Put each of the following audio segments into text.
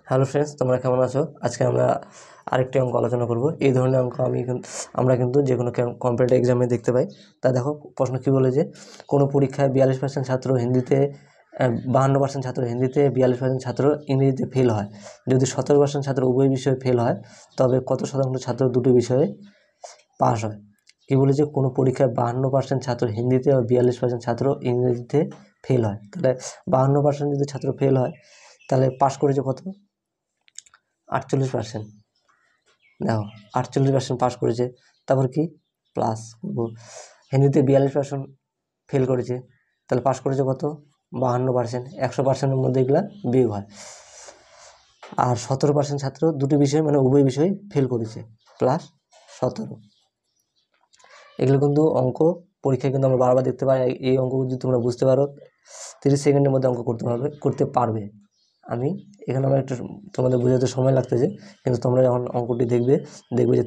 Hello friends, তোমরা কেমন আছো? আজকে আমরা আরেকটি অঙ্ক আলোচনা করব। এই ধরনের অঙ্ক আমরা কিন্তু যে কোনো কম্পিটিটিভ এক্সামে দেখতে পাই। তা দেখো, প্রশ্ন কী বলে যে কোনো পরীক্ষায় 42% ছাত্র হিন্দিতে, 52% ছাত্র হিন্দিতে, 42% ছাত্র ইংরেজিতে ফেল হয়। যদি 17% ছাত্র উভয় বিষয়ে ফেল হয়, তবে কত শতাংশ ছাত্র দুটো বিষয়ে পাস হয়? কী বলেছে, কোনো পরীক্ষায় 52% ছাত্র হিন্দিতে ও 42% ছাত্র ইংরেজিতে ফেল হয়। তাহলে 52% যদি ছাত্র ফেল হয়, তাহলে পাস করেছে কত? 48%। দেখো, 48% পাস করেছে। তারপর কি প্লাস করবো, হিন্দিতে 42% ফেল করেছে, তাহলে পাস করেছে কত? 52%। 100%-এর মধ্যে এগুলা বিয়োগ হয়। আর 17% ছাত্র দুটি বিষয় মানে উভয় বিষয় ফেল করেছে, প্লাস 17। এগুলো কিন্তু অঙ্ক পরীক্ষায় কিন্তু আমরা বারবার দেখতে পাই। এই অঙ্ক যদি তোমরা বুঝতে পারো, 30 সেকেন্ডের মধ্যে অঙ্ক করতে পারবে। আমি এখানে আমার একটু তোমাদের বোঝাতে সময় লাগতেছে, কিন্তু তোমরা যখন অঙ্কটি দেখবে যে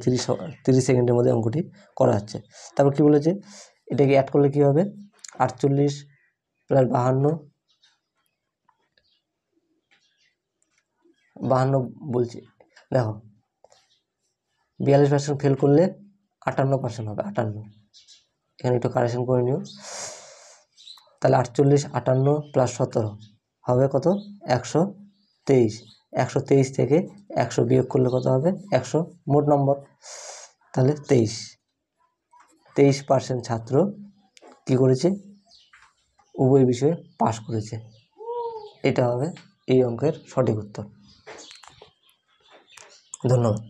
30 সেকেন্ডের মধ্যে অঙ্কটি করা যাচ্ছে। তারপর কী বলেছে, এটাকে অ্যাড করলে কী হবে? 48 প্লাস 52 বলছি। দেখো, 42% ফেল করলে 58% হবে, 58। এখানে একটু কারেকশন করে নিও। তাহলে 48, 58 প্লাস 17 হবে কত? 123। 123 থেকে 100 বিয়োগ করলে কত হবে? 100 মোট নম্বর। তাহলে 23% ছাত্র কি করেছে? উভয় বিষয়ে পাশ করেছে। এটা হবে এই অঙ্কের সঠিক উত্তর। ধন্যবাদ।